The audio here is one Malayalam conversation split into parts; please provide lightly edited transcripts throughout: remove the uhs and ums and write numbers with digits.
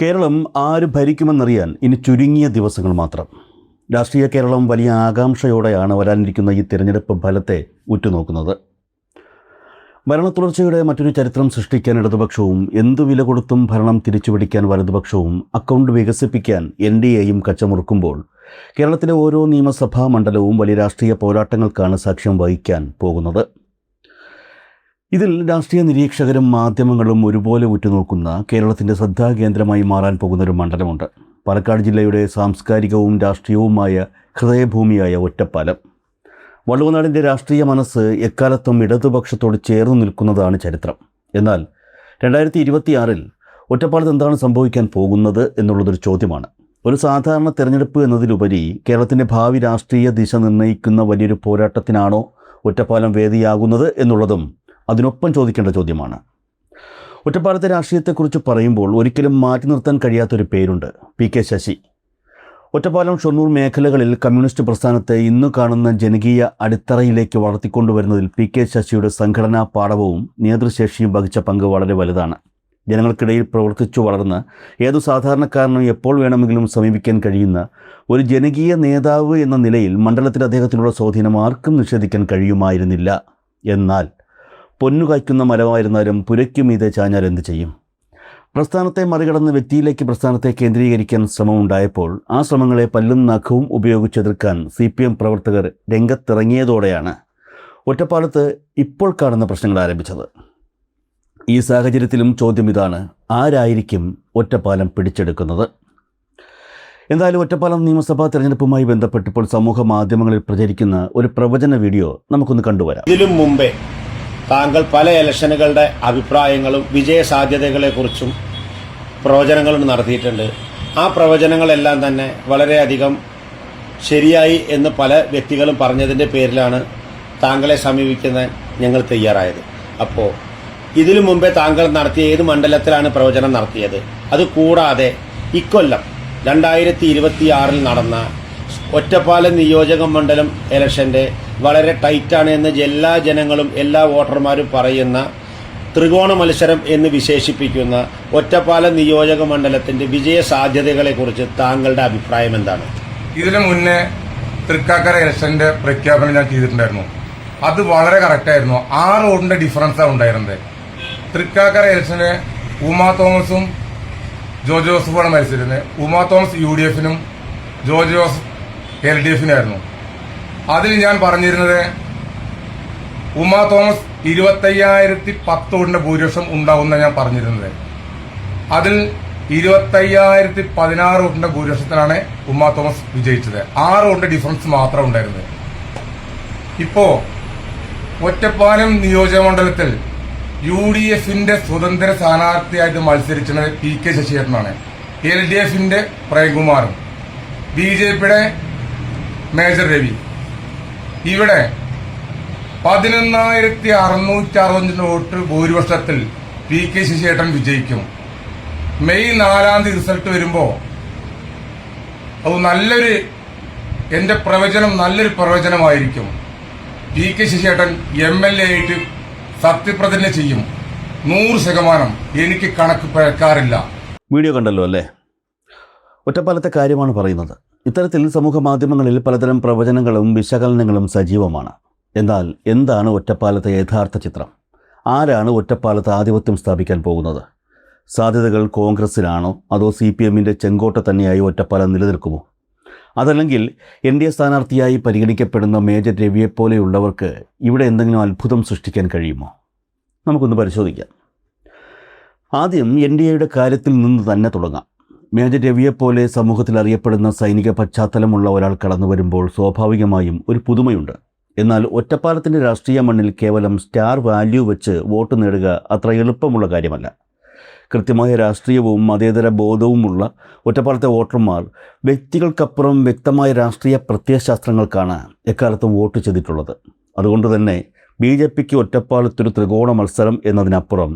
കേരളം ആര് ഭരിക്കുമെന്നറിയാൻ ഇനി ചുരുങ്ങിയ ദിവസങ്ങൾ മാത്രം. രാഷ്ട്രീയ കേരളം വലിയ ആകാംക്ഷയോടെയാണ് വരാനിരിക്കുന്ന ഈ തിരഞ്ഞെടുപ്പ് ഫലത്തെ ഉറ്റുനോക്കുന്നത്. ഭരണത്തുടർച്ചയുടെ മറ്റൊരു ചരിത്രം സൃഷ്ടിക്കാൻ ഇടതുപക്ഷവും, എന്തു വില കൊടുത്തും ഭരണം തിരിച്ചുപിടിക്കാൻ വലതുപക്ഷവും, അക്കൗണ്ട് വികസിപ്പിക്കാൻ NDAയും കച്ചമുറുക്കുമ്പോൾ കേരളത്തിലെ ഓരോ നിയമസഭാ മണ്ഡലവും വലിയ രാഷ്ട്രീയ പോരാട്ടങ്ങൾക്കാണ് സാക്ഷ്യം വഹിക്കാൻ പോകുന്നത്. ഇതിൽ രാഷ്ട്രീയ നിരീക്ഷകരും മാധ്യമങ്ങളും ഒരുപോലെ ഉറ്റുനോക്കുന്ന, കേരളത്തിൻ്റെ ശ്രദ്ധാകേന്ദ്രമായി മാറാൻ പോകുന്നൊരു മണ്ഡലമുണ്ട്. പാലക്കാട് ജില്ലയുടെ സാംസ്കാരികവും രാഷ്ട്രീയവുമായ ഹൃദയഭൂമിയായ ഒറ്റപ്പാലം. വള്ളുവനാടിൻ്റെ രാഷ്ട്രീയ മനസ്സ് എക്കാലത്തും ഇടതുപക്ഷത്തോട് ചേർന്ന് നിൽക്കുന്നതാണ് ചരിത്രം. എന്നാൽ 2026 ഒറ്റപ്പാലത്ത് എന്താണ് സംഭവിക്കാൻ പോകുന്നത് എന്നുള്ളതൊരു ചോദ്യമാണ്. ഒരു സാധാരണ തെരഞ്ഞെടുപ്പ് എന്നതിലുപരി കേരളത്തിൻ്റെ ഭാവി രാഷ്ട്രീയ ദിശ നിർണ്ണയിക്കുന്ന വലിയൊരു പോരാട്ടത്തിനാണോ ഒറ്റപ്പാലം വേദിയാകുന്നത് എന്നുള്ളതും അതിനൊപ്പം ചോദിക്കേണ്ട ചോദ്യമാണ്. ഒറ്റപ്പാലത്തെ രാഷ്ട്രീയത്തെക്കുറിച്ച് പറയുമ്പോൾ ഒരിക്കലും മാറ്റി നിർത്താൻ കഴിയാത്തൊരു പേരുണ്ട്: PK ശശി. ഒറ്റപ്പാലം, ഷൊർണൂർ മേഖലകളിൽ കമ്മ്യൂണിസ്റ്റ് പ്രസ്ഥാനത്തെ ഇന്നു കാണുന്ന ജനകീയ അടിത്തറയിലേക്ക് വളർത്തിക്കൊണ്ടുവരുന്നതിൽ PK ശശിയുടെ സംഘടനാ പാടവവും നേതൃശേഷിയും വഹിച്ച പങ്ക് വളരെ വലുതാണ്. ജനങ്ങൾക്കിടയിൽ പ്രവർത്തിച്ചു വളർന്ന് ഏതു സാധാരണക്കാരനും എപ്പോൾ വേണമെങ്കിലും സമീപിക്കാൻ കഴിയുന്ന ഒരു ജനകീയ നേതാവ് എന്ന നിലയിൽ മണ്ഡലത്തിൽ അദ്ദേഹത്തിനുള്ള സ്വാധീനം ആർക്കും നിഷേധിക്കാൻ കഴിയുമായിരുന്നില്ല. എന്നാൽ പൊന്നുകായ്ക്കുന്ന മരമായിരുന്നാലും പുരയ്ക്കുമീതെ ചാഞ്ഞാൽ എന്ത് ചെയ്യും? പ്രസ്ഥാനത്തെ മറികടന്ന് വ്യക്തിയിലേക്ക് പ്രസ്ഥാനത്തെ കേന്ദ്രീകരിക്കാൻ ശ്രമമുണ്ടായപ്പോൾ ആ ശ്രമങ്ങളെ പല്ലും നഖവും ഉപയോഗിച്ചെതിർക്കാൻ CPM പ്രവർത്തകർ രംഗത്തിറങ്ങിയതോടെയാണ് ഒറ്റപ്പാലത്ത് ഇപ്പോൾ കാണുന്ന പ്രശ്നങ്ങൾ ആരംഭിച്ചത്. ഈ സാഹചര്യത്തിലും ചോദ്യം ഇതാണ്: ആരായിരിക്കും ഒറ്റപ്പാലം പിടിച്ചെടുക്കുന്നത്? എന്തായാലും ഒറ്റപ്പാലം നിയമസഭാ തെരഞ്ഞെടുപ്പുമായി ബന്ധപ്പെട്ടിപ്പോൾ സമൂഹ മാധ്യമങ്ങളിൽ പ്രചരിക്കുന്ന ഒരു പ്രവചന വീഡിയോ നമുക്കൊന്ന് കണ്ടുവരാം. ഇതിലും മുമ്പേ താങ്കൾ പല ഇലക്ഷനുകളുടെ അഭിപ്രായങ്ങളും വിജയ സാധ്യതകളെക്കുറിച്ചും പ്രവചനങ്ങളും നടത്തിയിട്ടുണ്ട്. ആ പ്രവചനങ്ങളെല്ലാം തന്നെ വളരെയധികം ശരിയായി എന്ന് പല വ്യക്തികളും പറഞ്ഞതിൻ്റെ പേരിലാണ് താങ്കളെ സമീപിക്കുന്ന ഞങ്ങൾ തയ്യാറായത്. അപ്പോൾ ഇതിനു മുമ്പേ താങ്കൾ നടത്തിയ ഏത് മണ്ഡലത്തിലാണ് പ്രവചനം നടത്തിയത്? അതുകൂടാതെ ഇക്കൊല്ലം 2026 നടന്ന ഒറ്റപ്പാലം നിയോജക മണ്ഡലം ഇലക്ഷൻ്റെ വളരെ ടൈറ്റാണ് എന്ന് എല്ലാ ജനങ്ങളും എല്ലാ വോട്ടർമാരും പറയുന്ന ത്രികോണ മത്സരം എന്ന് വിശേഷിപ്പിക്കുന്ന ഒറ്റപ്പാലം നിയോജക മണ്ഡലത്തിൻ്റെ വിജയ സാധ്യതകളെക്കുറിച്ച് താങ്കളുടെ അഭിപ്രായം എന്താണ്? ഇതിനു മുന്നേ തൃക്കാക്കര ഇലക്ഷന്റെ പ്രഖ്യാപനം ഞാൻ ചെയ്തിട്ടുണ്ടായിരുന്നു. അത് വളരെ കറക്റ്റായിരുന്നു. 6 വോട്ടിന്റെ ഡിഫറൻസാണ് ഉണ്ടായിരുന്നത്. തൃക്കാക്കര ഇലക്ഷന് ഉമാ തോമസും ജോർജ് ജോസഫുമാണ് മത്സരിക്കുന്നത്. ഉമാ തോമസ് UDFനും ജോർജ് ജോസഫ് LDFനായിരുന്നു. അതിൽ ഞാൻ പറഞ്ഞിരുന്നത് ഉമാ തോമസ് 25,010 വോട്ടിന്റെ ഭൂരിപക്ഷം ഉണ്ടാവുന്ന ഞാൻ പറഞ്ഞിരുന്നത്. അതിൽ 25,016 വോട്ടിന്റെ ഭൂരിപക്ഷത്തിലാണ് ഉമാ തോമസ് വിജയിച്ചത്. 6 വോട്ടിന്റെ ഡിഫറൻസ് മാത്രം ഉണ്ടായിരുന്നത്. ഇപ്പോ ഒറ്റപ്പാലം നിയോജകമണ്ഡലത്തിൽ UDFന്റെ സ്വതന്ത്ര സ്ഥാനാർത്ഥിയായിട്ട് മത്സരിച്ചത് PK ശശിയേട്ടനാണ്. LDFന്റെ പ്രേംകുമാറും BJPയുടെ മേജർ രവി. ഇവിടെ 11,665 വോട്ട് ഭൂരിപക്ഷത്തിൽ PK ശശിയേട്ടൻ വിജയിക്കും. മെയ് 4 റിസൾട്ട് വരുമ്പോൾ അത് എന്റെ പ്രവചനം നല്ലൊരു പ്രവചനമായിരിക്കും. PK ശശിയേട്ടൻ MLA ആയിട്ട് സത്യപ്രതിജ്ഞ ചെയ്യും. 100% എനിക്ക് കണക്ക് പിഴക്കാറില്ല. വീഡിയോ കണ്ടല്ലോ അല്ലേ? ഒറ്റപ്പാലത്തെ കാര്യമാണ് പറയുന്നത്. ഇത്തരത്തിൽ സമൂഹ മാധ്യമങ്ങളിൽ പലതരം പ്രവചനങ്ങളും വിശകലനങ്ങളും സജീവമാണ്. എന്നാൽ എന്താണ് ഒറ്റപ്പാലത്തെ യഥാർത്ഥ ചിത്രം? ആരാണ് ഒറ്റപ്പാലത്ത് ആധിപത്യം സ്ഥാപിക്കാൻ പോകുന്നത്? സാധ്യതകൾ കോൺഗ്രസിനാണോ അതോ CPMന്റെ ചെങ്കോട്ട തന്നെയായി ഒറ്റപ്പാലം നിലനിൽക്കുമോ? അതല്ലെങ്കിൽ NDA സ്ഥാനാർത്ഥിയായി പരിഗണിക്കപ്പെടുന്ന മേജർ രവിയെപ്പോലെയുള്ളവർക്ക് ഇവിടെ എന്തെങ്കിലും അത്ഭുതം സൃഷ്ടിക്കാൻ കഴിയുമോ? നമുക്കൊന്ന് പരിശോധിക്കാം. ആദ്യം NDAയുടെ കാര്യത്തിൽ നിന്ന് തന്നെ തുടങ്ങാം. മേജർ രവിയെപ്പോലെ സമൂഹത്തിൽ അറിയപ്പെടുന്ന സൈനിക പശ്ചാത്തലമുള്ള ഒരാൾ കടന്നു വരുമ്പോൾ സ്വാഭാവികമായും ഒരു പുതുമയുണ്ട്. എന്നാൽ ഒറ്റപ്പാലത്തിൻ്റെ രാഷ്ട്രീയ മണ്ണിൽ കേവലം സ്റ്റാർ വാല്യൂ വെച്ച് വോട്ട് നേടുക അത്ര എളുപ്പമുള്ള കാര്യമല്ല. കൃത്യമായ രാഷ്ട്രീയവും മതേതര ബോധവുമുള്ള ഒറ്റപ്പാലത്തെ വോട്ടർമാർ വ്യക്തികൾക്കപ്പുറം വ്യക്തമായ രാഷ്ട്രീയ പ്രത്യയശാസ്ത്രങ്ങൾക്കാണ് എക്കാലത്തും വോട്ട് ചെയ്തിട്ടുള്ളത്. അതുകൊണ്ട് തന്നെ BJPക്ക് ഒറ്റപ്പാലത്തൊരു ത്രികോണ മത്സരം എന്നതിനപ്പുറം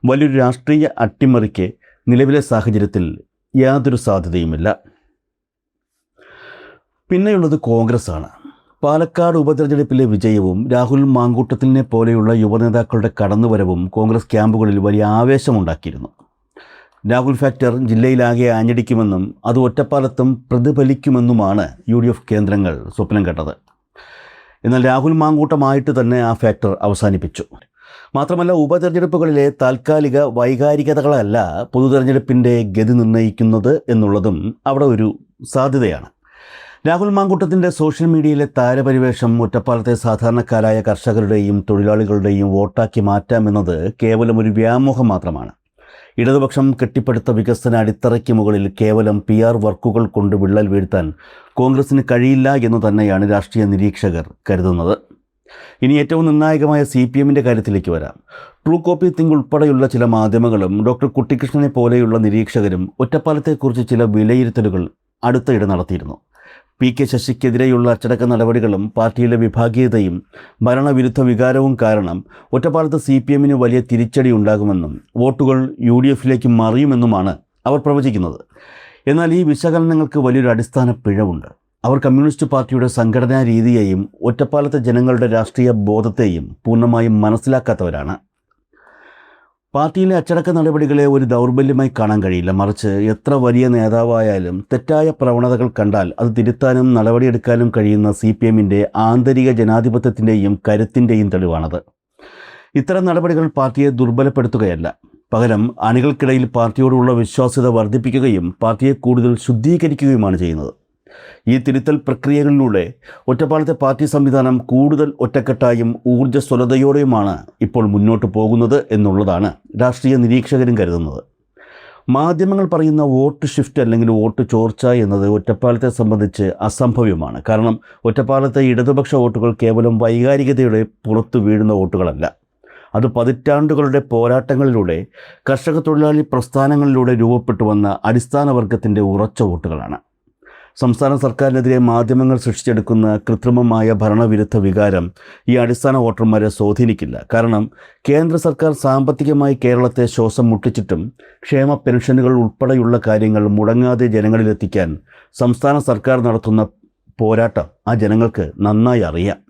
വലിയൊരു രാഷ്ട്രീയ അട്ടിമറിക്ക് നിലവിലെ സാഹചര്യത്തിൽ യാതൊരു സാധ്യതയുമില്ല. പിന്നെയുള്ളത് കോൺഗ്രസ്സാണ്. പാലക്കാട് ഉപതെരഞ്ഞെടുപ്പിലെ വിജയവും രാഹുൽ മാങ്കൂട്ടത്തിനെ പോലെയുള്ള യുവനേതാക്കളുടെ കടന്നുവരവും കോൺഗ്രസ് ക്യാമ്പുകളിൽ വലിയ ആവേശമുണ്ടാക്കിയിരുന്നു. രാഹുൽ ഫാക്ടർ ജില്ലയിലാകെ ആഞ്ഞടിക്കുമെന്നും അത് ഒറ്റപ്പാലത്തും പ്രതിഫലിക്കുമെന്നുമാണ് UDF കേന്ദ്രങ്ങൾ സ്വപ്നം കണ്ടത്. എന്നാൽ രാഹുൽ മാങ്കൂട്ടമായിട്ട് തന്നെ ആ ഫാക്ടർ അവസാനിപ്പിച്ചു. മാത്രമല്ല, ഉപതെരഞ്ഞെടുപ്പുകളിലെ താൽക്കാലിക വൈകാരികതകളല്ല പൊതുതെരഞ്ഞെടുപ്പിൻ്റെ ഗതി നിർണ്ണയിക്കുന്നത് എന്നുള്ളതും അവിടെ ഒരു സാധ്യതയാണ്. രാഹുൽ മാങ്കൂട്ടത്തിൻ്റെ സോഷ്യൽ മീഡിയയിലെ താരപരിവേഷം ഒറ്റപ്പാലത്തെ സാധാരണക്കാരായ കർഷകരുടെയും തൊഴിലാളികളുടെയും വോട്ടാക്കി മാറ്റാമെന്നത് കേവലം ഒരു വ്യാമോഹം മാത്രമാണ്. ഇടതുപക്ഷം കെട്ടിപ്പടുത്ത വികസന അടിത്തറയ്ക്ക് മുകളിൽ കേവലം PR വർക്കുകൾ കൊണ്ട് വിള്ളൽ വീഴ്ത്താൻ കോൺഗ്രസിന് കഴിയില്ല എന്ന് തന്നെയാണ് രാഷ്ട്രീയ നിരീക്ഷകർ കരുതുന്നത്. ഇനി ഏറ്റവും നിർണായകമായ CPMൻ്റെ കാര്യത്തിലേക്ക് വരാം. ട്രൂ കോപ്പി തിങ്ക് ഉൾപ്പെടെയുള്ള ചില മാധ്യമങ്ങളും ഡോക്ടർ കുട്ടിക്കൃഷ്ണനെ പോലെയുള്ള നിരീക്ഷകരും ഒറ്റപ്പാലത്തെക്കുറിച്ച് ചില വിലയിരുത്തലുകൾ അടുത്തയിടെ നടത്തിയിരുന്നു. PK ശശിക്കെതിരെയുള്ള അച്ചടക്ക നടപടികളും പാർട്ടിയിലെ വിഭാഗീയതയും ഭരണവിരുദ്ധ വികാരവും കാരണം ഒറ്റപ്പാലത്ത് CPMന് വലിയ തിരിച്ചടി ഉണ്ടാകുമെന്നും വോട്ടുകൾ UDFിലേക്ക് മറിയുമെന്നുമാണ് അവർ പ്രവചിക്കുന്നത്. എന്നാൽ ഈ വിശകലനങ്ങൾക്ക് വലിയൊരു അടിസ്ഥാന പിഴവുണ്ട്. അവർ കമ്മ്യൂണിസ്റ്റ് പാർട്ടിയുടെ സംഘടനാ രീതിയെയും ഒറ്റപ്പാലത്തെ ജനങ്ങളുടെ രാഷ്ട്രീയ ബോധത്തെയും പൂർണ്ണമായും മനസ്സിലാക്കാത്തവരാണ്. പാർട്ടിയിലെ അച്ചടക്ക നടപടികളെ ഒരു ദൗർബല്യമായി കാണാൻ കഴിയില്ല. മറിച്ച് എത്ര വലിയ നേതാവായാലും തെറ്റായ പ്രവണതകൾ കണ്ടാൽ അത് തിരുത്താനും നടപടിയെടുക്കാനും കഴിയുന്ന CPMൻ്റെ ആന്തരിക ജനാധിപത്യത്തിൻ്റെയും കരുത്തിൻ്റെയും തെളിവാണത്. ഇത്തരം നടപടികൾ പാർട്ടിയെ ദുർബലപ്പെടുത്തുകയല്ല, പകരം അണികൾക്കിടയിൽ പാർട്ടിയോടുള്ള വിശ്വാസ്യത വർദ്ധിപ്പിക്കുകയും പാർട്ടിയെ കൂടുതൽ ശുദ്ധീകരിക്കുകയുമാണ് ചെയ്യുന്നത്. ഈ തിരുത്തൽ പ്രക്രിയകളിലൂടെ ഒറ്റപ്പാലത്തെ പാർട്ടി സംവിധാനം കൂടുതൽ ഒറ്റക്കെട്ടായും ഊർജ്ജസ്വലതയോടെയുമാണ് ഇപ്പോൾ മുന്നോട്ട് പോകുന്നത് എന്നുള്ളതാണ് രാഷ്ട്രീയ നിരീക്ഷകരും കരുതുന്നത്. മാധ്യമങ്ങൾ പറയുന്ന വോട്ട് ഷിഫ്റ്റ് അല്ലെങ്കിൽ വോട്ട് ചോർച്ച എന്നത് ഒറ്റപ്പാലത്തെ സംബന്ധിച്ച് അസംഭവ്യമാണ്. കാരണം ഒറ്റപ്പാലത്തെ ഇടതുപക്ഷ വോട്ടുകൾ കേവലം വൈകാരികതയുടെ പുറത്തു വീഴുന്ന വോട്ടുകളല്ല. അത് പതിറ്റാണ്ടുകളുടെ പോരാട്ടങ്ങളിലൂടെ കർഷക തൊഴിലാളി പ്രസ്ഥാനങ്ങളിലൂടെ രൂപപ്പെട്ടു വന്ന അടിസ്ഥാന വർഗത്തിൻ്റെ ഉറച്ച വോട്ടുകളാണ്. സംസ്ഥാന സർക്കാരിനെതിരെ മാധ്യമങ്ങൾ സൃഷ്ടിച്ചെടുക്കുന്ന കൃത്രിമമായ ഭരണവിരുദ്ധ വികാരം ഈ അടിസ്ഥാന വോട്ടർമാരെ സ്വാധീനിക്കില്ല. കാരണം കേന്ദ്ര സർക്കാർ സാമ്പത്തികമായി കേരളത്തെ ശ്വാസം മുട്ടിച്ചിട്ടും ക്ഷേമ പെൻഷനുകൾ ഉൾപ്പെടെയുള്ള കാര്യങ്ങൾ മുടങ്ങാതെ ജനങ്ങളിലെത്തിക്കാൻ സംസ്ഥാന സർക്കാർ നടത്തുന്ന പോരാട്ടം ആ ജനങ്ങൾക്ക് നന്നായി അറിയാം.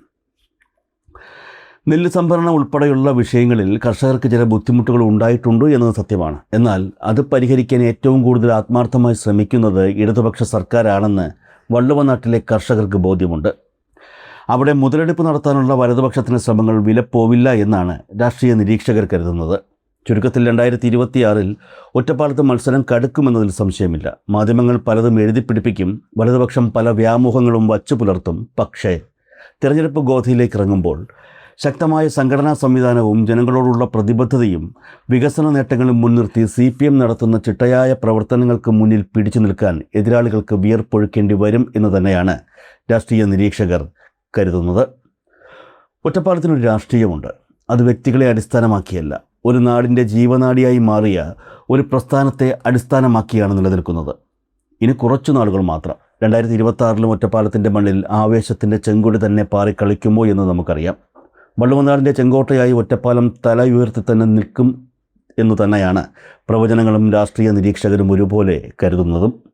നെല്ല് സംഭരണം ഉൾപ്പെടെയുള്ള വിഷയങ്ങളിൽ കർഷകർക്ക് ചില ബുദ്ധിമുട്ടുകൾ ഉണ്ടായിട്ടുണ്ട് എന്നത് സത്യമാണ്. എന്നാൽ അത് പരിഹരിക്കാൻ ഏറ്റവും കൂടുതൽ ആത്മാർത്ഥമായി ശ്രമിക്കുന്നത് ഇടതുപക്ഷ സർക്കാരാണെന്ന് വള്ളുവനാട്ടിലെ കർഷകർക്ക് ബോധ്യമുണ്ട്. അവിടെ മുതലെടുപ്പ് നടത്താനുള്ള വലതുപക്ഷത്തിൻ്റെ ശ്രമങ്ങൾ വിലപ്പോവില്ല എന്നാണ് രാഷ്ട്രീയ നിരീക്ഷകർ കരുതുന്നത്. ചുരുക്കത്തിൽ 2026 ഒറ്റപ്പാലത്ത് മത്സരം കടുക്കുമെന്നതിൽ സംശയമില്ല. മാധ്യമങ്ങൾ പലതും എഴുതിപ്പിടിപ്പിക്കും, വലതുപക്ഷം പല വ്യാമോഹങ്ങളും വച്ചു പുലർത്തും. പക്ഷേ തിരഞ്ഞെടുപ്പ് ഗോധയിലേക്ക് ഇറങ്ങുമ്പോൾ ശക്തമായ സംഘടനാ സംവിധാനവും ജനങ്ങളോടുള്ള പ്രതിബദ്ധതയും വികസന നേട്ടങ്ങളും മുൻനിർത്തി CPM നടത്തുന്ന ചിട്ടയായ പ്രവർത്തനങ്ങൾക്ക് മുന്നിൽ പിടിച്ചു നിൽക്കാൻ എതിരാളികൾക്ക് വിയർപ്പൊഴുക്കേണ്ടി വരും എന്ന് തന്നെയാണ് രാഷ്ട്രീയ നിരീക്ഷകർ കരുതുന്നത്. ഒറ്റപ്പാലത്തിനൊരു രാഷ്ട്രീയമുണ്ട്. അത് വ്യക്തികളെ അടിസ്ഥാനമാക്കിയല്ല, ഒരു നാടിൻ്റെ ജീവനാഡിയായി മാറിയ ഒരു പ്രസ്ഥാനത്തെ അടിസ്ഥാനമാക്കിയാണ് നിലനിൽക്കുന്നത്. ഇനി കുറച്ചു നാളുകൾ മാത്രം. 2026 ഒറ്റപ്പാലത്തിൻ്റെ മണ്ണിൽ ആവേശത്തിൻ്റെ ചെങ്കൊടി തന്നെ പാറിക്കളിക്കുമോ എന്ന് നമുക്കറിയാം. വള്ളുവനാടിൻ്റെ ചെങ്കോട്ടയായി ഒറ്റപ്പാലം തല ഉയർത്തി തന്നെ നിൽക്കും എന്നു തന്നെയാണ് പ്രവചനങ്ങളും രാഷ്ട്രീയ നിരീക്ഷകരും ഒരുപോലെ കരുതുന്നതും.